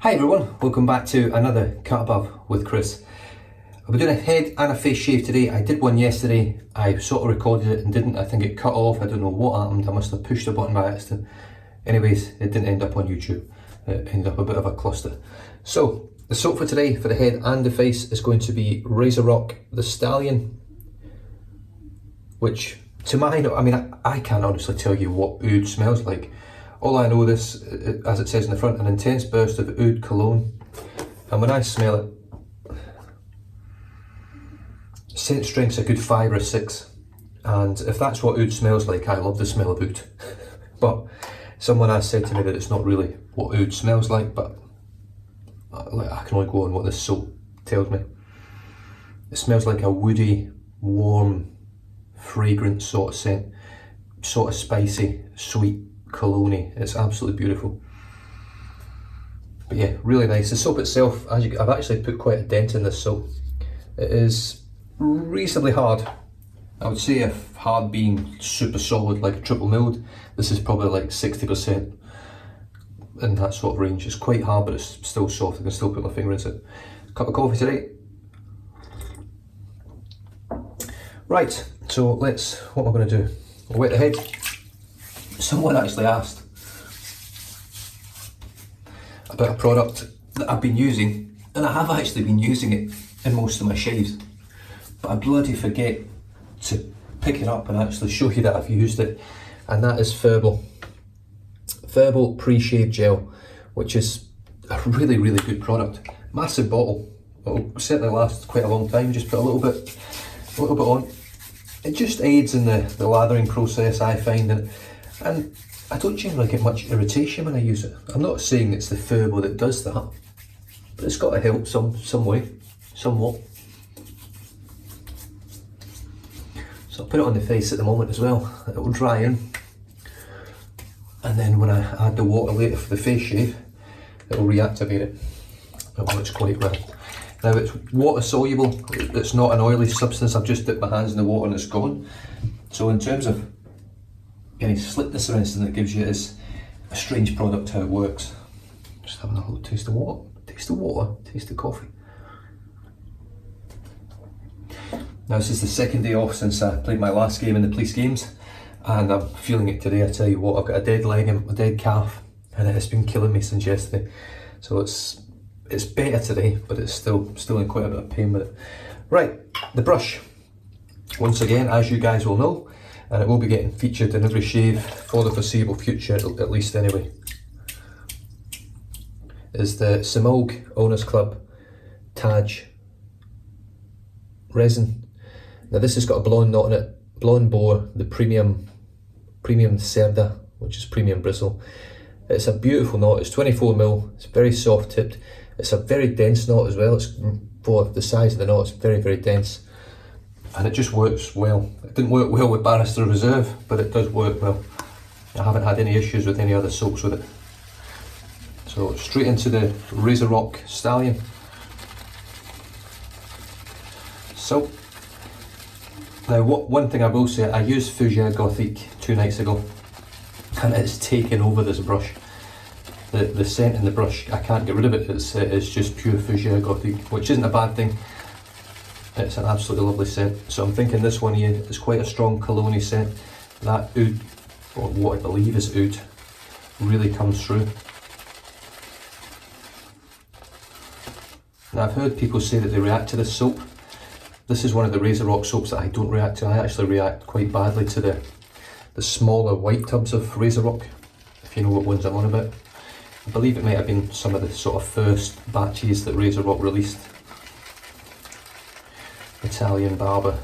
Hi everyone, welcome back to another Cut Above with Chris. I'll be doing a head and a face shave today. I did one yesterday, I sort of recorded it and didn't. I think it cut off, I don't know what happened, I must have pushed the button by accident. Anyways, it didn't end up on YouTube, it ended up a bit of a cluster. So, the soap for today, for the head and the face, is going to be Razor Rock the Stallion, which to my, I can't honestly tell you what oud smells like. All I know is, as it says in the front, an intense burst of oud cologne. And when I smell it, scent strength's a good 5 or 6. And if that's what oud smells like, I love the smell of oud. But someone has said to me that it's not really what oud smells like, but I can only go on what this soap tells me. It smells like a woody, warm, fragrant sort of scent. Sort of spicy, sweet. Cologne. It's absolutely beautiful. But yeah, really nice. The soap itself, I've actually put quite a dent in this soap. It is reasonably hard. I would say if hard being super solid like a triple milled, this is probably like 60% in that sort of range. It's quite hard, but it's still soft. I can still put my finger into it. Cup of coffee today. Right, so what am I going to do? I'll wet the head. Someone actually asked about a product that I've been using, and I have actually been using it in most of my shaves, but I bloody forget to pick it up and actually show you that I've used it, and that is Furball pre-shave gel, which is a really good product. Massive bottle, it'll certainly last quite a long time. Just put a little bit on. It just aids in the lathering process, I find, and I don't generally get much irritation when I use it. I'm not saying it's the Furball that does that, but it's got to help some way, somewhat. So I'll put it on the face at the moment as well. It will dry in, and then when I add the water later for the face shave, it will reactivate it. It works quite well. Now it's water soluble, it's not an oily substance. I've just dipped my hands in the water and it's gone. So in terms of any slickness or anything that gives you is a strange product how it works. Just having a little taste of water, taste of coffee. Now this is the second day off since I played my last game in the police games, and I'm feeling it today. I tell you what, I've got a dead leg and a dead calf, and it has been killing me since yesterday. So it's better today, but it's still in quite a bit of pain with it. Right, the brush. Once again, as you guys will know, and it will be getting featured in every shave for the foreseeable future, at least anyway, is the Semogue Owners Club Taj resin. Now this has got a blonde knot in it, blonde boar, the premium Cerda, which is premium bristle. It's a beautiful knot, it's 24mm, it's very soft tipped, it's a very dense knot as well. It's, for the size of the knot, it's very dense. And it just works well. It didn't work well with Barrister Reserve, but it does work well. I haven't had any issues with any other soaps with it. So straight into the Razor Rock Stallion. So, now one thing I will say, I used Fougere Gothique 2 nights ago, and it's taken over this brush. The scent in the brush, I can't get rid of it. It's just pure Fougere Gothique, which isn't a bad thing. It's an absolutely lovely scent. So I'm thinking this one here is quite a strong cologne scent. That oud, or what I believe is oud, really comes through. Now I've heard people say that they react to this soap. This is one of the Razor Rock soaps that I don't react to. I actually react quite badly to the smaller white tubs of Razor Rock, if you know what ones I'm on about. I believe it might have been some of the sort of first batches that Razor Rock released. Italian Barber,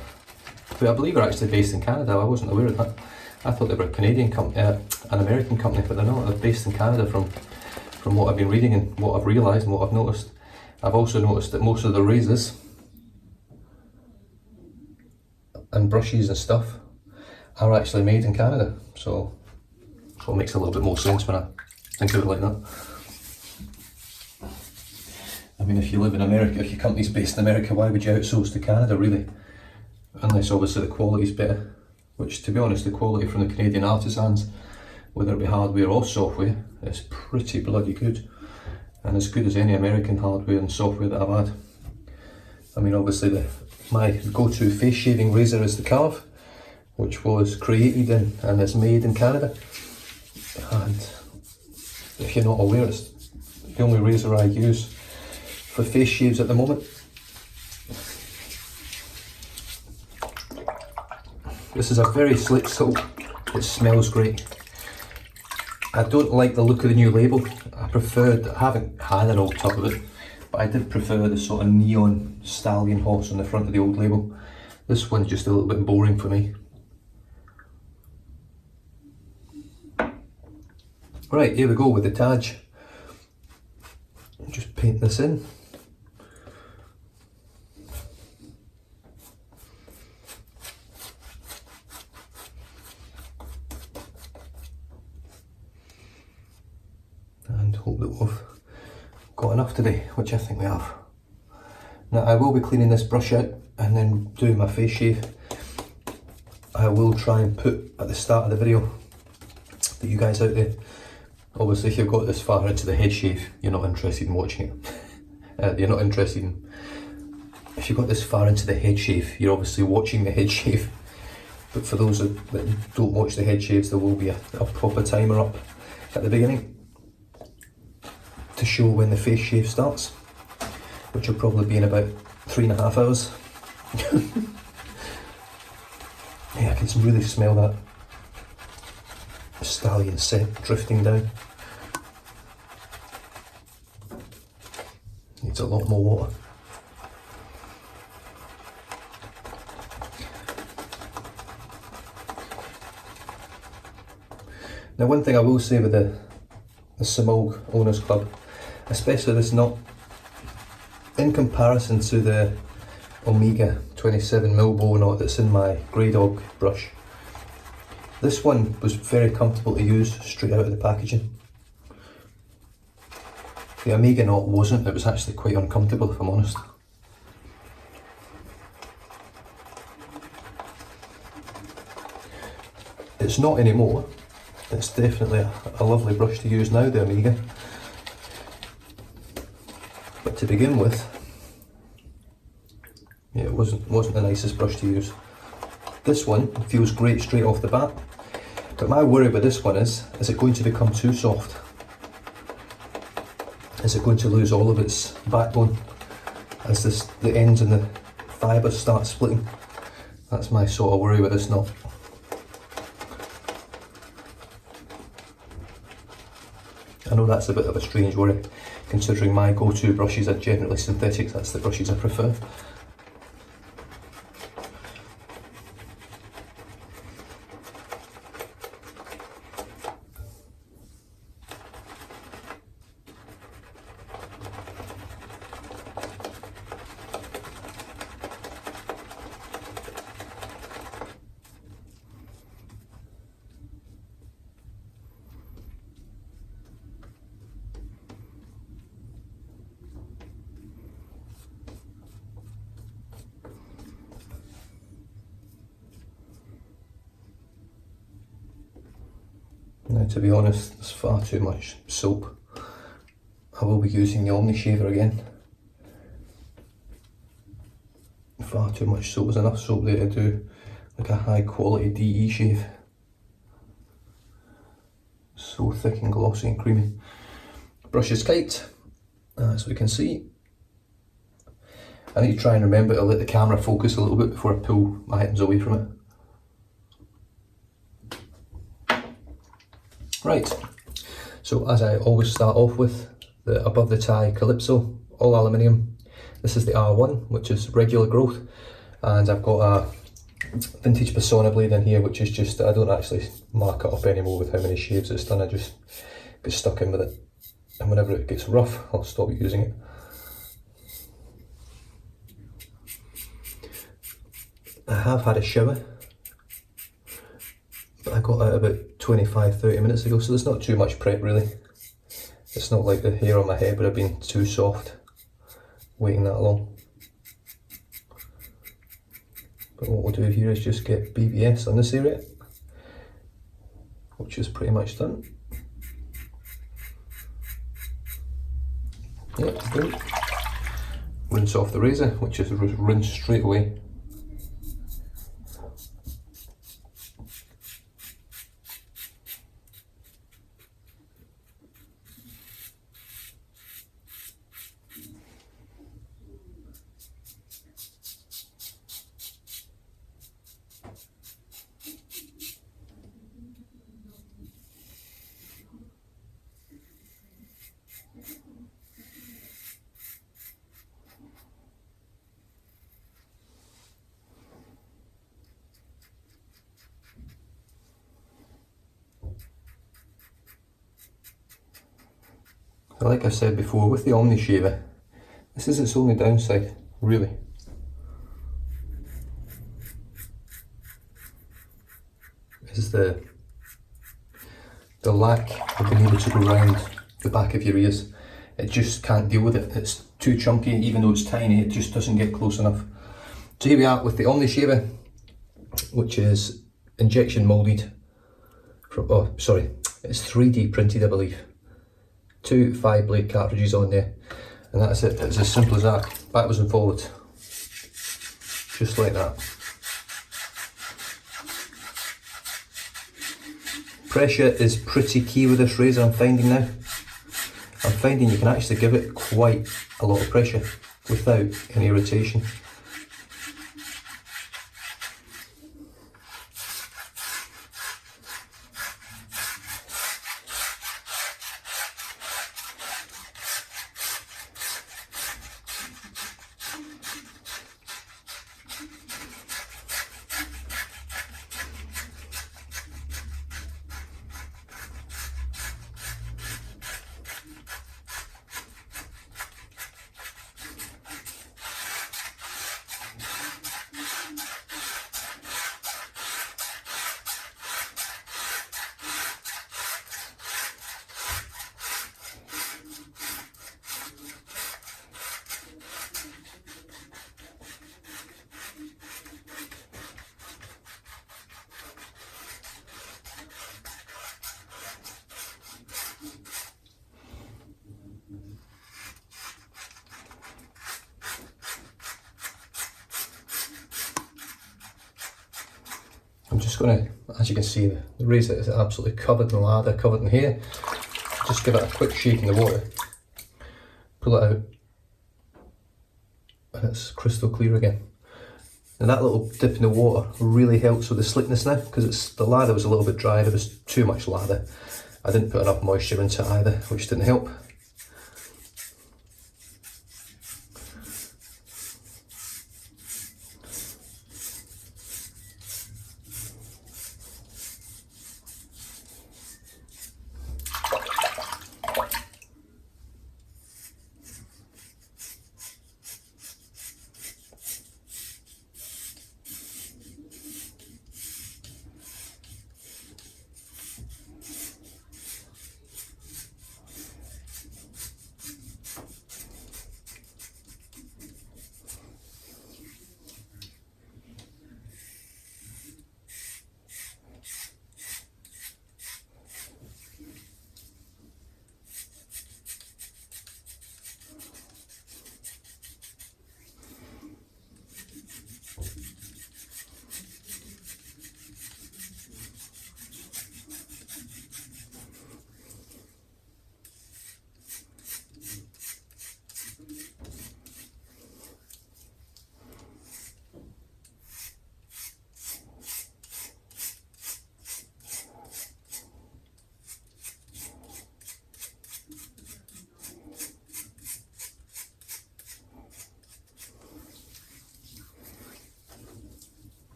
who I believe are actually based in Canada. I wasn't aware of that. I thought they were a Canadian company, an American company, but they're not. They're based in Canada from what I've been reading and what I've realised and what I've noticed. I've also noticed that most of the razors and brushes and stuff are actually made in Canada. So it makes a little bit more sense when I think of it like that. I mean, if you live in America, if your company's based in America, why would you outsource to Canada, really? Unless obviously the quality's better, which, to be honest, the quality from the Canadian artisans, whether it be hardware or software, is pretty bloody good. and as good as any American hardware and software that I've had. I mean, obviously my go-to face shaving razor is the Carve, which was created and is made in Canada. And if you're not aware, it's the only razor I use for face shaves at the moment. This is a very slick soap. It smells great. I don't like the look of the new label. I haven't had an old tub of it, but I did prefer the sort of neon stallion horse on the front of the old label. This one's just a little bit boring for me. Right, here we go with the Taj. Just paint this in. And hope that we've got enough today, which I think we have. Now I will be cleaning this brush out and then doing my face shave. I will try and put at the start of the video that you guys out there, obviously if you've got this far into the head shave, you're not interested in watching it. You're not interested in, if you've got this far into the head shave, you're obviously watching the head shave. But for those that don't watch the head shaves, there will be a proper timer up at the beginning to show when the face shave starts, which will probably be in about 3.5 hours. Yeah, I can really smell that stallion scent drifting down. Needs a lot more water. Now, one thing I will say with the Semogue Owners Club, especially this knot, in comparison to the Omega 27mm bow knot that's in my Grey Dog brush, this one was very comfortable to use straight out of the packaging. The Omega knot wasn't, it was actually quite uncomfortable if I'm honest. It's not anymore. It's definitely a lovely brush to use now, the Omega. But to begin with, yeah, it wasn't the nicest brush to use. This one feels great straight off the bat, but my worry with this one is it going to become too soft? Is it going to lose all of its backbone as the ends and the fibres start splitting? That's my sort of worry with this knot. I know that's a bit of a strange worry, considering my go-to brushes are generally synthetics. That's the brushes I prefer. Now, to be honest, there's far too much soap. I will be using the Omni shaver again. Far too much soap. There's enough soap there to do like a high quality DE shave. So thick and glossy and creamy. Brush is tight, as we can see. I need to try and remember to let the camera focus a little bit before I pull my items away from it. Right, so as I always start off with, the above the tie Calypso, all aluminium. This is the R1, which is regular growth, and I've got a vintage Persona blade in here, which is just, I don't actually mark it up anymore with how many shaves it's done. I just get stuck in with it, and whenever it gets rough, I'll stop using it. I have had a shower, but I got out about 25-30 minutes ago, so there's not too much prep really. It's not like the hair on my head would have been too soft waiting that long. But what we'll do here is just get BBS on this area, which is pretty much done. Yep, boom. Rinse off the razor, which is rinse straight away. Like I said before, with the Omni shaver, this is its only downside, really. Is the lack of being able to go round the back of your ears. It just can't deal with it. It's too chunky, even though it's tiny, it just doesn't get close enough. So here we are with the Omni shaver, which is injection molded from, oh sorry, it's 3D printed, I believe. 2 5-blade cartridges on there, and that's it. It's as simple as that, backwards and forwards, just like that. Pressure is pretty key with this razor, I'm finding now. I'm finding you can actually give it quite a lot of pressure without any irritation. I'm just going to, as you can see, the razor is absolutely covered in lather, covered in hair. Just give it a quick shake in the water, pull it out, and it's crystal clear again. And that little dip in the water really helps with the slickness now, because the lather was a little bit dry. There was too much lather. I didn't put enough moisture into it either, which didn't help.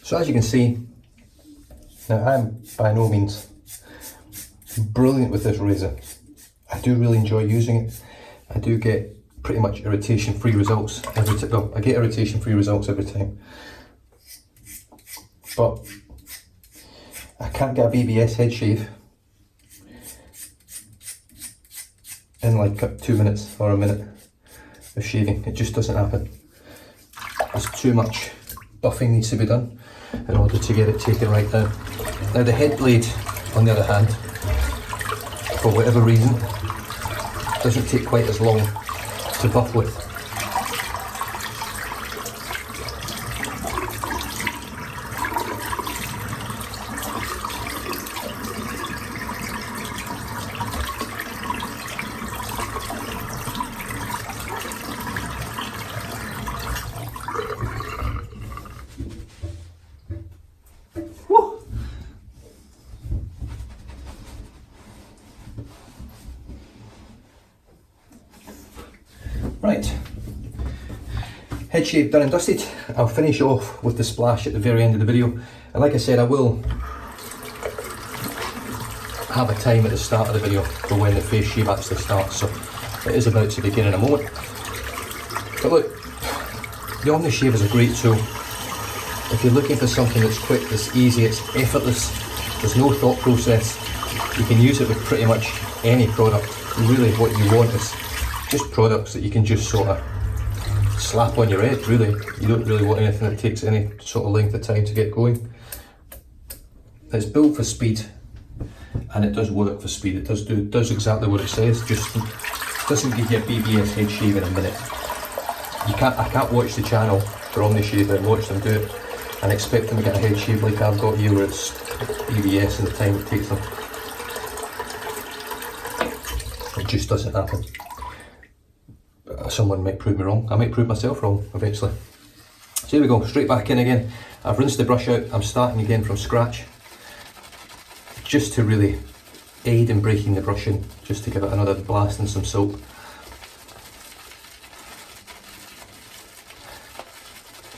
So as you can see, now I'm by no means brilliant with this razor. I do really enjoy using it. I do get pretty much irritation-free results every time. Well, I get irritation-free results every time. But I can't get a BBS head shave in like 2 minutes or a minute of shaving. It just doesn't happen. There's too much buffing needs to be done. in order to get it taken right down. Now the head blade, on the other hand, for whatever reason, doesn't take quite as long to buff with. Right, head shave done and dusted. I'll finish off with the splash at the very end of the video, and like I said, I will have a time at the start of the video for when the face shave actually starts, so it is about to begin in a moment. But look, the Omni Shave is a great tool. If you're looking for something that's quick, that's easy, it's effortless, there's no thought process, you can use it with pretty much any product. Really what you want is just products that you can just sort of slap on your head, really. You don't really want anything that takes any sort of length of time to get going. It's built for speed, and it does work for speed. It does exactly what it says, just doesn't give you a BBS head shave in a minute. I can't watch the channel for Omni Shave and watch them do it and expect them to get a head shave like I've got here where it's BBS in the time it takes them. It just doesn't happen. Someone might prove me wrong. I might prove myself wrong eventually. So here we go, straight back in again. I've rinsed the brush out. I'm starting again from scratch, just to really aid in breaking the brush in, just to give it another blast and some soap.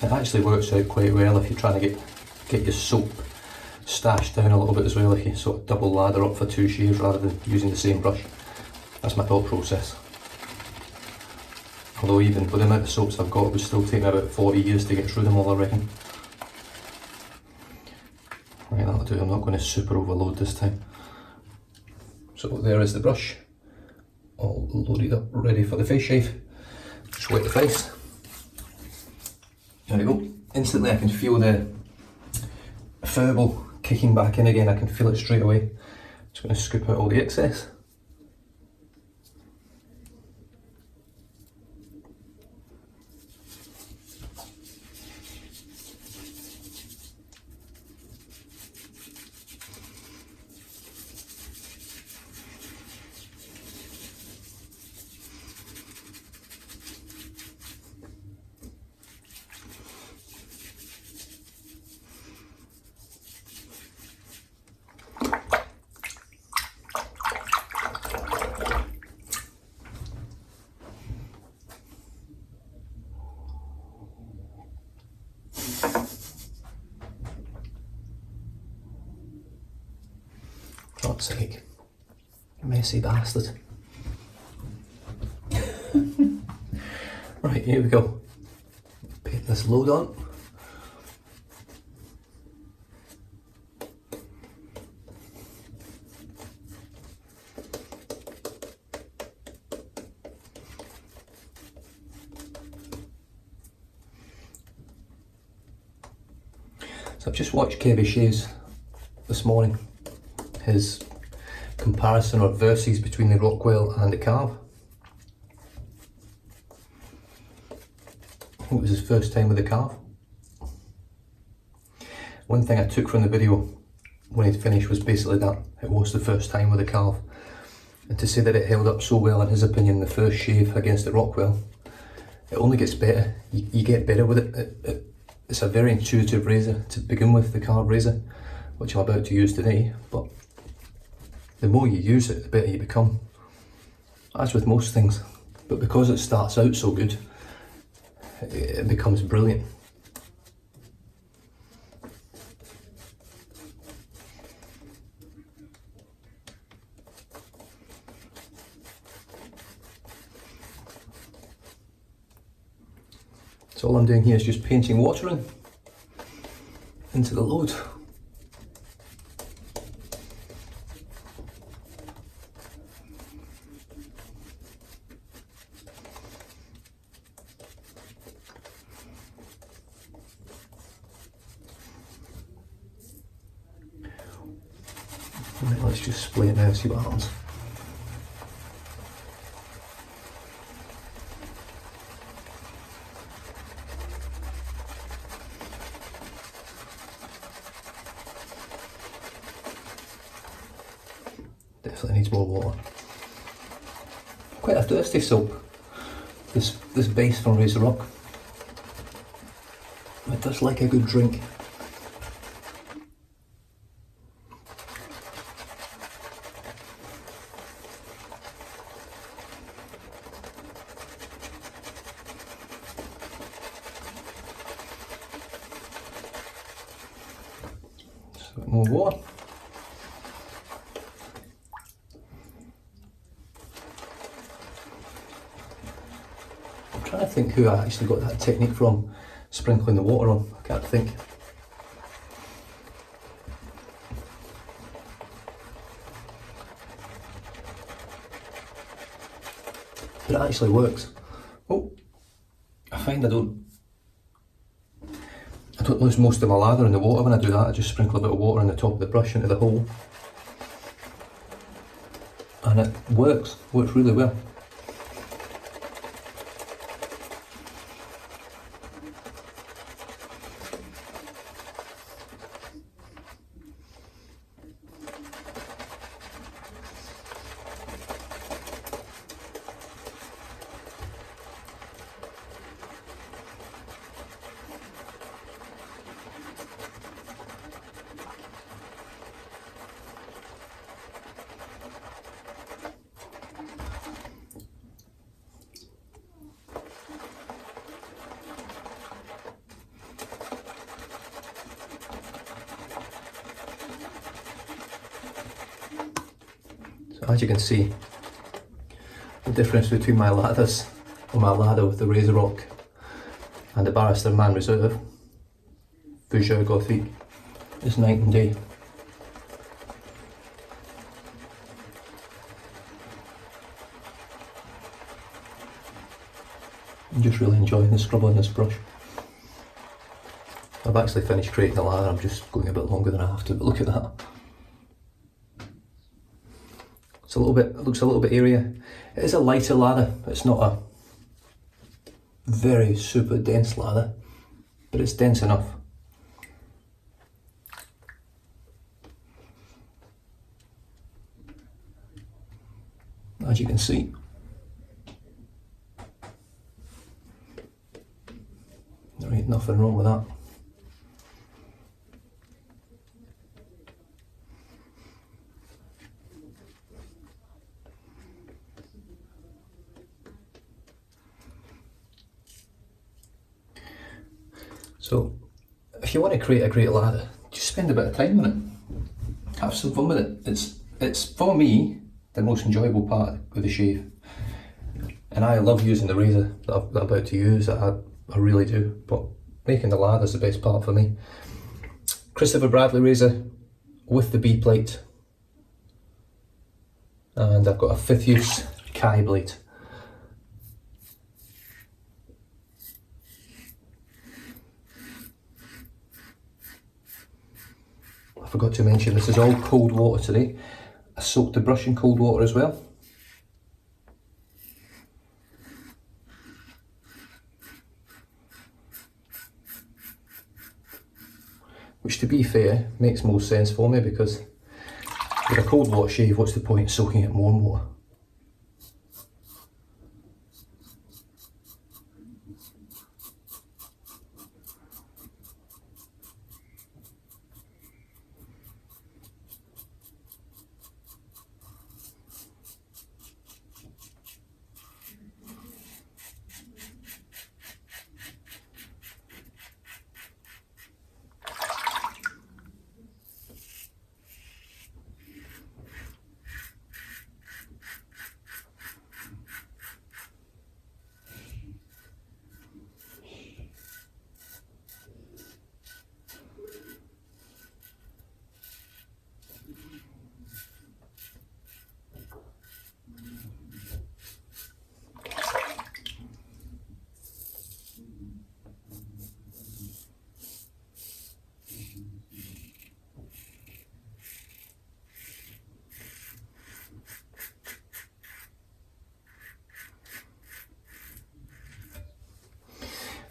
It actually works out quite well if you're trying to get your soap stashed down a little bit as well, if you sort of double lather up for 2 shaves rather than using the same brush. That's my thought process. Although even with the amount of soaps I've got, it would still take me about 40 years to get through them all, I reckon. Right, that'll do. I'm not going to super overload this time. So there is the brush, all loaded up, ready for the face shave. Just wet the face. There we go. Instantly I can feel the furball kicking back in again. I can feel it straight away. Just going to scoop out all the excess. God's sake, messy bastard. Right, here we go. Paint this load on. So I've just watched Kevy Shaves this morning. His comparison or verses between the Rockwell and the Carve. I think it was his first time with the Carve. One thing I took from the video when he'd finished was basically that it was the first time with the Carve. And to say that it held up so well, in his opinion, the first shave against the Rockwell, it only gets better. You get better with it. It's a very intuitive razor to begin with, the Carve razor, which I'm about to use today, but the more you use it, the better you become, as with most things. But because it starts out so good, it becomes brilliant. So all I'm doing here is just painting water into the load. Right, let's just spray it now and see what happens. Definitely needs more water. Quite a thirsty soap, this base from Razor Rock. It does like a good drink. So more water. I'm trying to think who I actually got that technique from, sprinkling the water on. I can't think. But it actually works. Oh, I find I don't lose most of my lather in the water when I do that. I just sprinkle a bit of water on the top of the brush into the hole. And it works really well. So as you can see, the difference between my lathers, or my lather with the Razor Rock and the Barrister Man Reserve Fougere Gothique is night and day. I'm just really enjoying the scrub on this brush. I've actually finished creating the lather, I'm just going a bit longer than I have to, but look at that. It's a little bit, it looks a little bit airier. It is a lighter lather, it's not a very super dense lather, but it's dense enough. As you can see. There ain't nothing wrong with that. So, if you want to create a great lather, just spend a bit of time on it. Have some fun with it. It's for me the most enjoyable part of the shave, and I love using the razor that I'm about to use. I really do. But making the lather is the best part for me. Christopher Bradley razor with the B plate, and I've got a 5th use Kai blade. I forgot to mention this is all cold water today. I soaked the brush in cold water as well. Which, to be fair, makes more sense for me, because with a cold water shave, what's the point in soaking it in warm water?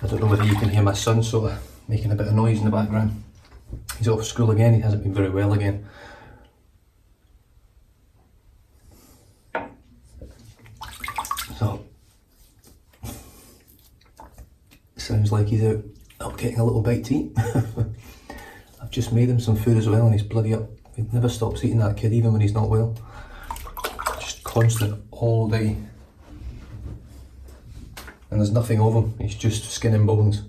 I don't know whether you can hear my son sort of making a bit of noise in the background. He's off school again, he hasn't been very well again. So, sounds like he's out getting a little bite to eat. I've just made him some food as well and he's bloody up. He never stops eating, that kid, even when he's not well. Just constant all day. And there's nothing of him, he's just skin and bones.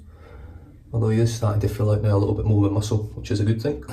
Although he is starting to fill out now a little bit more with muscle, which is a good thing.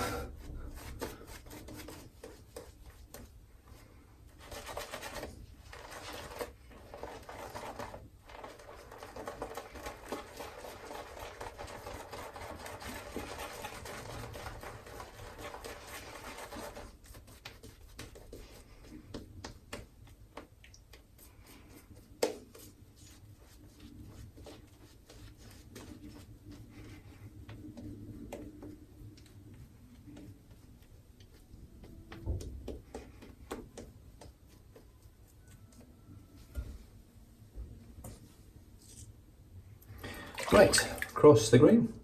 Right, across the grain.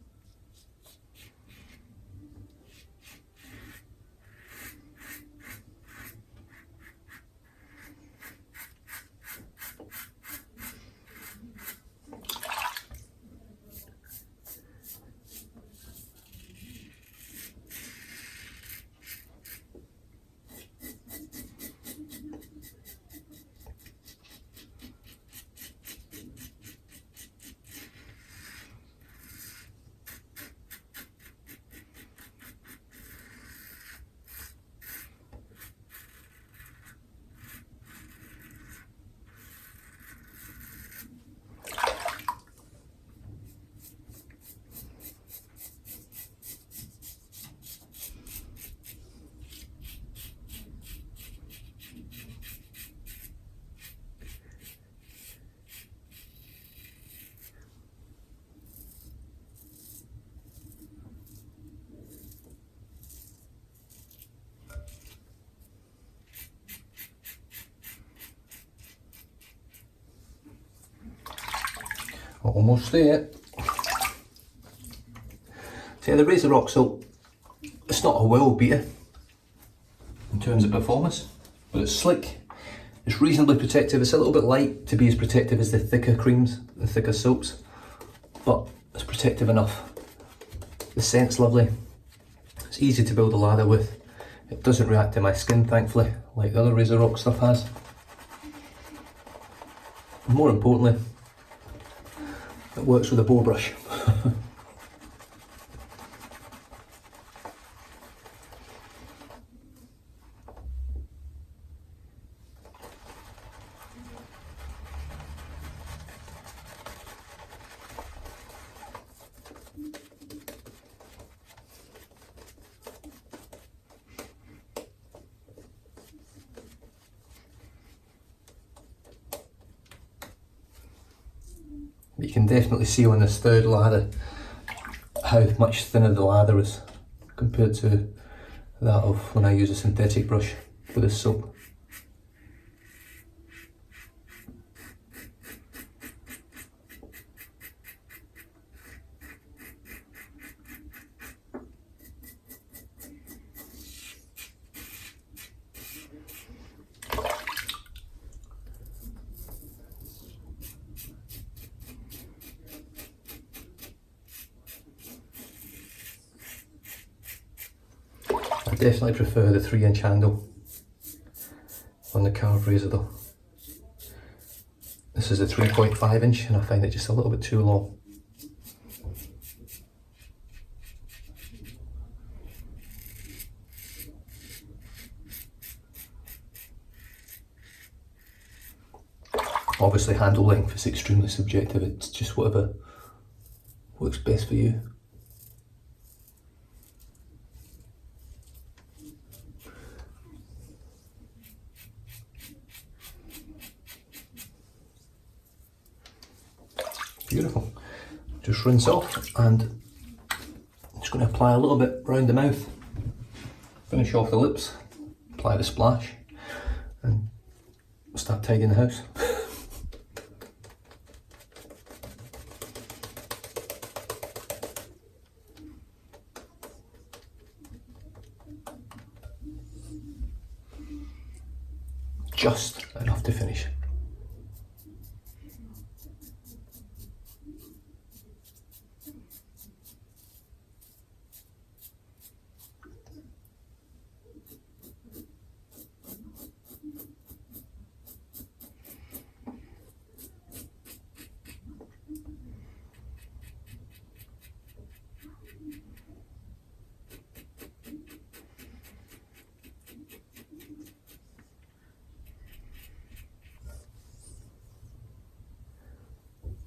Almost there. See, the Razor Rock Soap, it's not a world beater in terms of performance, but it's slick, it's reasonably protective, it's a little bit light to be as protective as the thicker creams, the thicker soaps, but it's protective enough. The scent's lovely, it's easy to build a lather with, it doesn't react to my skin thankfully, like the other Razor Rock stuff has. And more importantly, it works with a Boar brush. You can definitely see on this third lather how much thinner the lather is compared to that of when I use a synthetic brush for this soap. I definitely prefer the 3-inch handle on the carved razor though. This is a 3.5 inch and I find it just a little bit too long. Obviously handle length is extremely subjective, it's just whatever works best for you. Beautiful. Just rinse off and I'm just going to apply a little bit around the mouth, finish off the lips, apply the splash and start tidying the house. just enough to finish.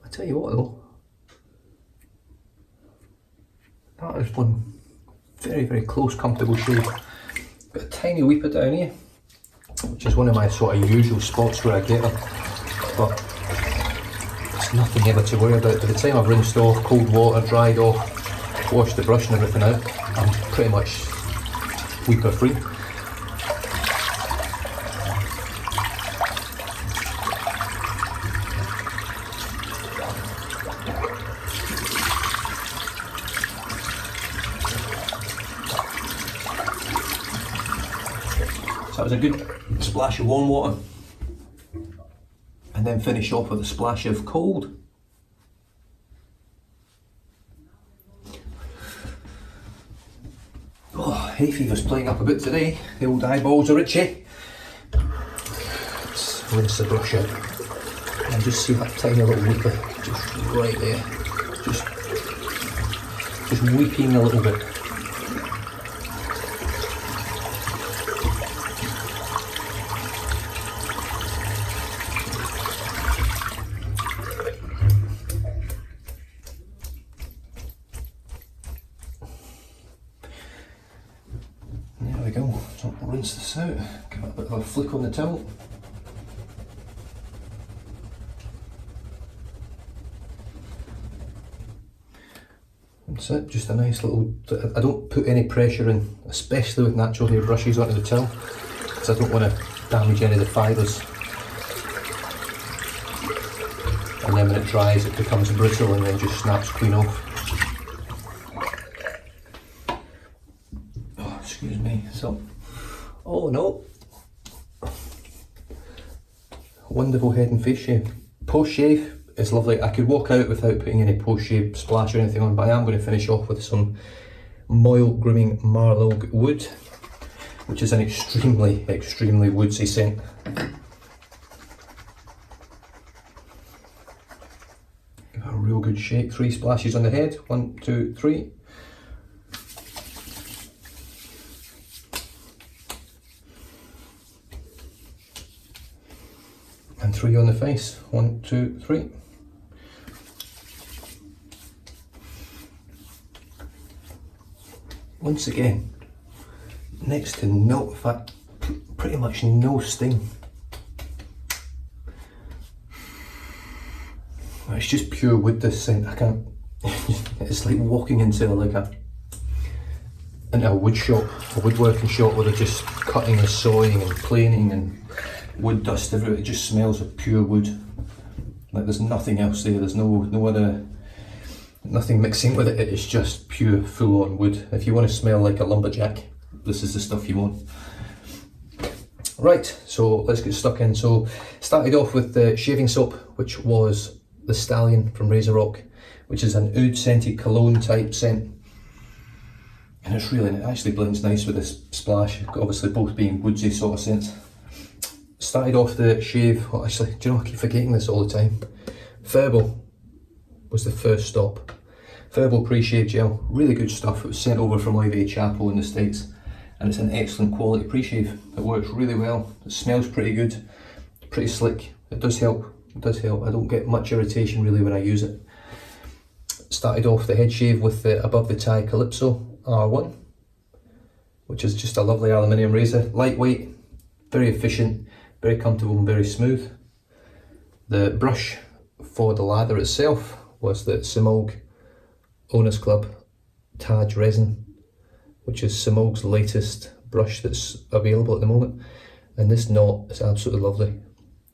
I tell you what though, that is one very, very close, comfortable shave. Got a tiny weeper down here, which is one of my sort of usual spots where I get them, but it's nothing ever to worry about. By the time I've rinsed off, cold water, dried off, washed the brush and everything out, I'm pretty much weeper free. So that was a good splash of warm water, and then finish off with a splash of cold. Oh, hay fever's playing up a bit today. The old eyeballs are itchy. Let's rinse the brush out and just see that tiny little weeper just right there, just weeping a little bit. There we go, so I'll rinse this out, give it a bit of a flick on the towel. That's it, just a nice little, I don't put any pressure in, especially with natural hair brushes, onto the towel, because I don't want to damage any of the fibres. And then when it dries it becomes brittle and then just snaps clean off. Oh, excuse me, so, oh no. Wonderful head and face shave. Post shave is lovely. I could walk out without putting any post shave splash or anything on, but I am going to finish off with some Moyle Grooming Marlogue Wood, which is an extremely woodsy scent. Give it a real good shake. 3 splashes on the head. 1, 2, 3. And 3 on the face. 1, 2, 3. Once again, next to no, in fact, pretty much no sting. It's just pure wood, this scent. I can't, it's like walking into a wood shop, a woodworking shop where they're just cutting and sawing and planing and wood dust everywhere. It just smells of pure wood. Like there's nothing else there, there's no other, nothing mixing with it, it's just pure full on wood. If you want to smell like a lumberjack, this is the stuff you want. Right, so let's get stuck in. So started off with the shaving soap, which was the Stallion from Razor Rock, which is an oud scented cologne type scent. And it's really, it actually blends nice with this splash, obviously both being woodsy sort of scents. Started off the shave, well actually, do you know I keep forgetting this all the time. Furball was the first stop. Furball pre-shave gel, really good stuff. It was sent over from Olivier Chapel in the States, and it's an excellent quality pre-shave. It works really well, it smells pretty good, pretty slick. It does help, it does help. I don't get much irritation really when I use it. Started off the head shave with the Above the Tie Calypso R1, which is just a lovely aluminium razor, lightweight, very efficient, very comfortable and very smooth. The brush for the lather itself was the Semogue Owners Club Taj Resin, which is Semogue's latest brush that's available at the moment. And this knot is absolutely lovely.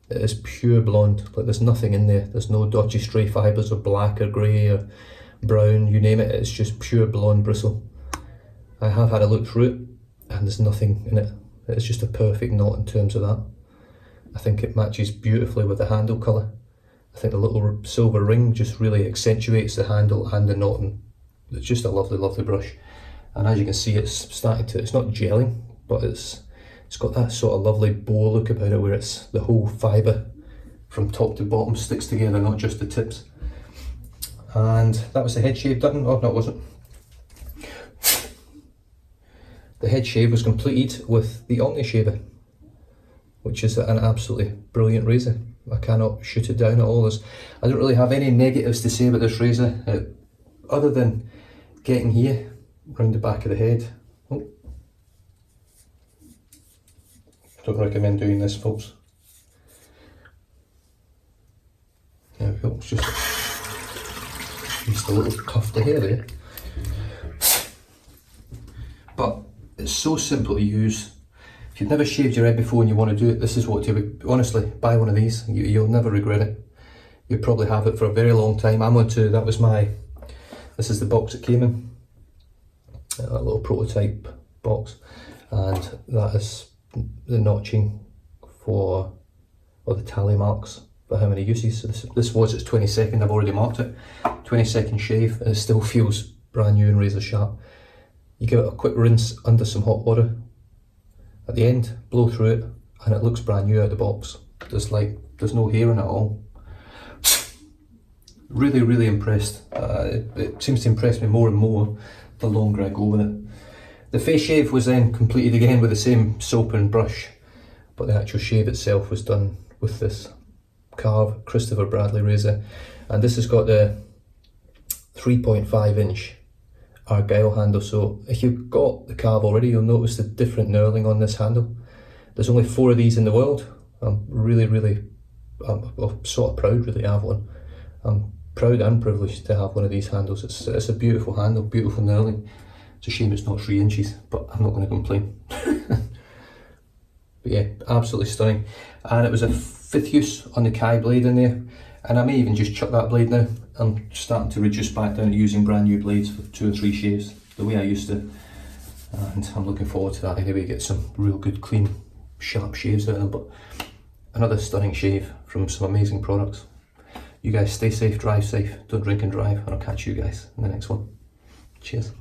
It is pure blonde, like there's nothing in there. There's no dodgy stray fibres or black or grey or brown, you name it. It's just pure blonde bristle. I have had a look through it and there's nothing in it. It's just a perfect knot in terms of that. I think it matches beautifully with the handle colour. I think the little silver ring just really accentuates the handle and the knotting. It's just a lovely, lovely brush. And as you can see, it's starting to, it's not gelling, but it's got that sort of lovely bow look about it, where it's the whole fibre from top to bottom sticks together, not just the tips. And that was the head shave done. Oh, no, it wasn't. The head shave was completed with the Omni shaver, which is an absolutely brilliant razor. I cannot shoot it down at all. I don't really have any negatives to say about this razor, other than getting here, round the back of the head. Oh. Don't recommend doing this, folks. There we go, it's just a little cuff to hair there. But it's so simple to use. If you've never shaved your head before and you want to do it, this is what to do. Honestly, buy one of these. You'll never regret it. You'll probably have it for a very long time. I'm on to, this is the box it came in. A little prototype box. And that is the notching for, or the tally marks for how many uses. So this was its 22nd, I've already marked it. 22nd shave, and it still feels brand new and razor sharp. You give it a quick rinse under some hot water. At the end, blow through it, and it looks brand new out of the box. There's no hair in it at all. Really, really impressed. It seems to impress me more and more the longer I go with it. The face shave was then completed again with the same soap and brush, but the actual shave itself was done with this Carve Christopher Bradley razor, and this has got the 3.5 inch Argyle handle. So if you've got the Carve already, you'll notice the different knurling on this handle. There's only 4 of these in the world. I'm sort of proud really to have one. I'm proud and privileged to have one of these handles. It's a beautiful handle, beautiful knurling. It's a shame it's not 3 inches, but I'm not going to complain. But yeah, absolutely stunning. And it was a 5th use on the Kai blade in there, and I may even just chuck that blade now. I'm starting to reduce back down to using brand new blades for 2 or 3 shaves, the way I used to, and I'm looking forward to that anyway, get some real good clean sharp shaves out of them. But another stunning shave from some amazing products. You guys stay safe, drive safe, don't drink and drive, and I'll catch you guys in the next one. Cheers.